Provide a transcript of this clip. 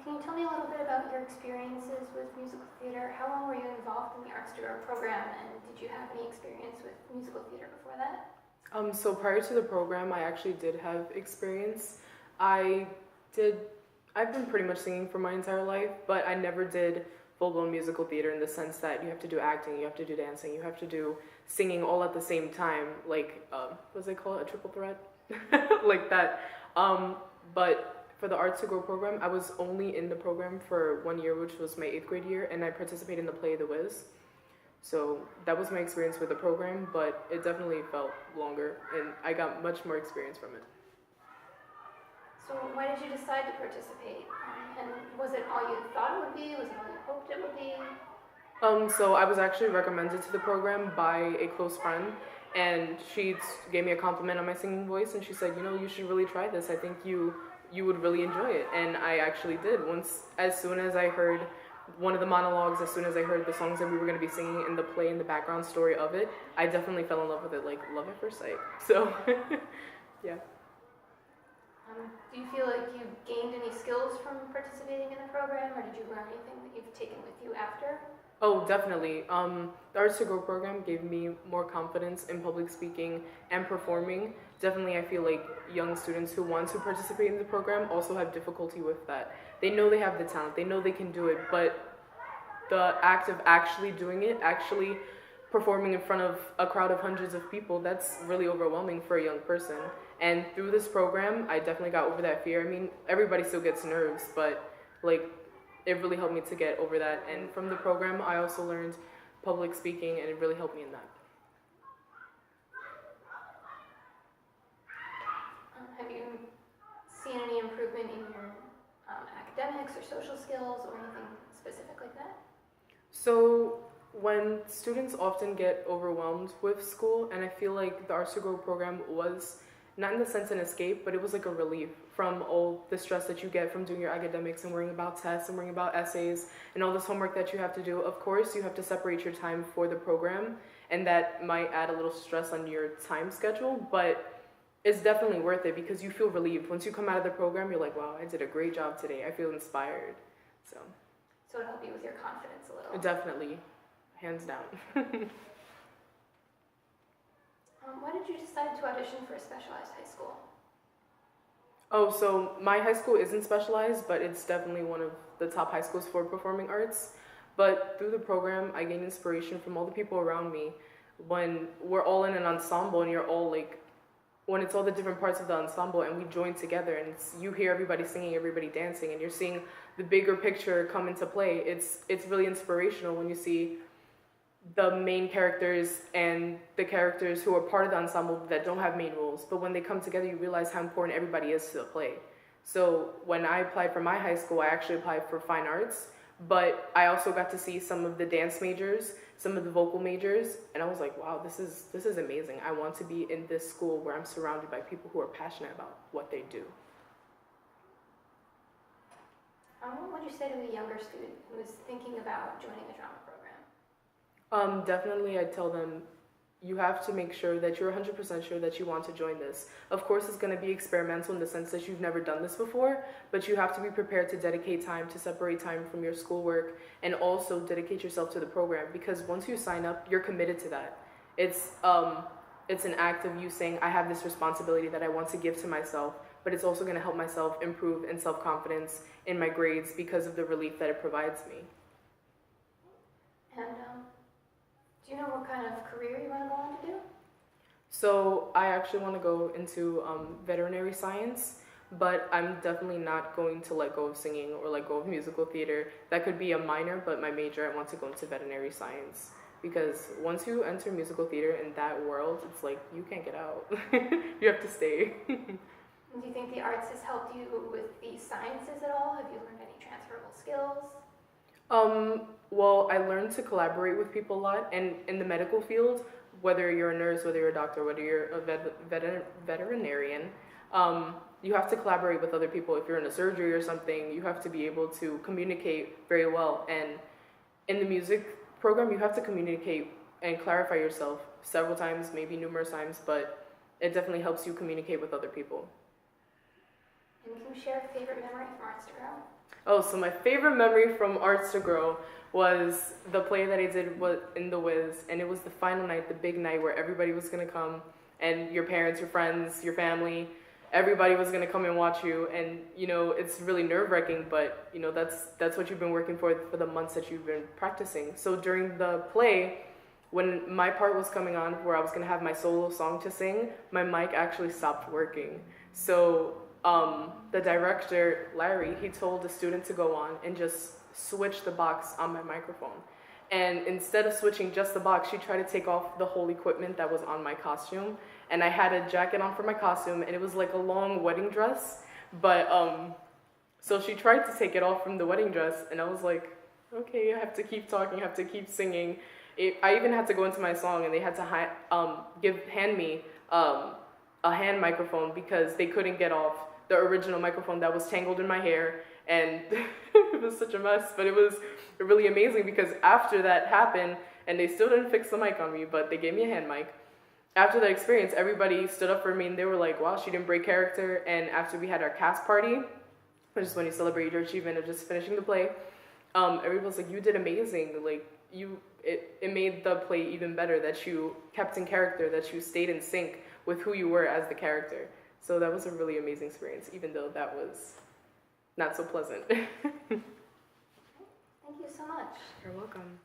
Can you tell me a little bit about your experiences with musical theater? How long were you involved in the Arts Degree program, and did you have any experience with musical theater before that? So prior to the program, I actually did have experience. I did, I've been pretty much singing for my entire life, but I never did full-blown musical theater in the sense that you have to do acting, you have to do dancing, you have to do singing all at the same time, like, what's it called, a triple threat? Like that. But for the Arts to Grow program, I was only in the program for 1 year, which was my 8th grade year, and I participated in the play The Wiz. So that was my experience with the program, but it definitely felt longer, and I got much more experience from it. So why did you decide to participate? And was it all you thought it would be? Was it all you hoped it would be? So I was actually recommended to the program by a close friend, and she gave me a compliment on my singing voice, and she said, you know, you should really try this. I think you would really enjoy it. And I actually did. As soon as I heard one of the monologues, as soon as I heard the songs that we were going to be singing in the play and the background story of it, I definitely fell in love with it, like love at first sight. So, yeah. Do you feel like you gained any skills from participating in the program, or did you learn anything that you've taken with you after? Oh, definitely. The Arts to Grow program gave me more confidence in public speaking and performing. Definitely, I feel like young students who want to participate in the program also have difficulty with that. They know they have the talent, they know they can do it, but the act of actually doing it, actually performing in front of a crowd of hundreds of people, that's really overwhelming for a young person. And through this program, I definitely got over that fear. I mean, everybody still gets nerves, but like, it really helped me to get over that. And from the program, I also learned public speaking, and it really helped me in that. Have you seen any improvement in your academics or social skills or anything specific like that? So when students often get overwhelmed with school, and I feel like the Arts to Grow program was not in the sense an escape, but it was like a relief from all the stress that you get from doing your academics and worrying about tests and worrying about essays and all this homework that you have to do. Of course, you have to separate your time for the program, and that might add a little stress on your time schedule, but it's definitely worth it because you feel relieved. Once you come out of the program, you're like, wow, I did a great job today. I feel inspired. So it helped you with your confidence a little? Definitely. Hands down. Why did you decide to audition for a specialized high school? Oh, so my high school isn't specialized, but it's definitely one of the top high schools for performing arts. But through the program, I gained inspiration from all the people around me. When we're all in an ensemble and you're all like, when it's all the different parts of the ensemble and we join together and you hear everybody singing, everybody dancing, and you're seeing the bigger picture come into play, it's really inspirational when you see the main characters and the characters who are part of the ensemble that don't have main roles, but when they come together, you realize how important everybody is to the play. So when I applied for my high school, I actually applied for fine arts, but I also got to see some of the dance majors, some of the vocal majors, and I was like, wow, this is amazing. I want to be in this school where I'm surrounded by people who are passionate about what they do. What would you say to a younger student who is thinking about joining a drama program? Definitely, I'd tell them, you have to make sure that you're 100% sure that you want to join this. Of course, it's going to be experimental in the sense that you've never done this before, but you have to be prepared to dedicate time, to separate time from your schoolwork, and also dedicate yourself to the program, because once you sign up, you're committed to that. It's an act of you saying, I have this responsibility that I want to give to myself, but it's also going to help myself improve in self-confidence in my grades because of the relief that it provides me. And do you know what kind of career you want to go on to do? So I actually want to go into veterinary science, but I'm definitely not going to let go of singing or let go of musical theater. That could be a minor, but my major, I want to go into veterinary science. Because once you enter musical theater in that world, it's like, you can't get out. You have to stay. Do you think the arts has helped you with the sciences at all? Have you learned any transferable skills? Well, I learned to collaborate with people a lot, and in the medical field, whether you're a nurse, whether you're a doctor, whether you're a veterinarian, you have to collaborate with other people. If you're in a surgery or something, you have to be able to communicate very well. And in the music program, you have to communicate and clarify yourself several times, maybe numerous times, but it definitely helps you communicate with other people. And can you share a favorite memory from Arts to Grow? Oh, so my favorite memory from Arts to Grow was the play that I did in The Wiz, and it was the final night, the big night where everybody was gonna come, and your parents, your friends, your family, everybody was gonna come and watch you. And you know, it's really nerve-wracking, but you know, that's what you've been working for the months that you've been practicing. So during the play, when my part was coming on, where I was gonna have my solo song to sing, my mic actually stopped working. So the director, Larry, he told the student to go on and just switch the box on my microphone. And instead of switching just the box, she tried to take off the whole equipment that was on my costume. And I had a jacket on for my costume, and it was like a long wedding dress. But so she tried to take it off from the wedding dress, and I was like, okay, I have to keep talking, I have to keep singing. I even had to go into my song, and they had to hand me a hand microphone because they couldn't get off the original microphone that was tangled in my hair, and it was such a mess. But it was really amazing because after that happened, and they still didn't fix the mic on me, but they gave me a hand mic. After that experience, everybody stood up for me, and they were like, wow, she didn't break character. And after we had our cast party, which is when you celebrate your achievement of just finishing the play, everybody was like, you did amazing. Like, it made the play even better that you kept in character, that you stayed in sync with who you were as the character. So that was a really amazing experience, even though that was not so pleasant. Thank you so much. You're welcome.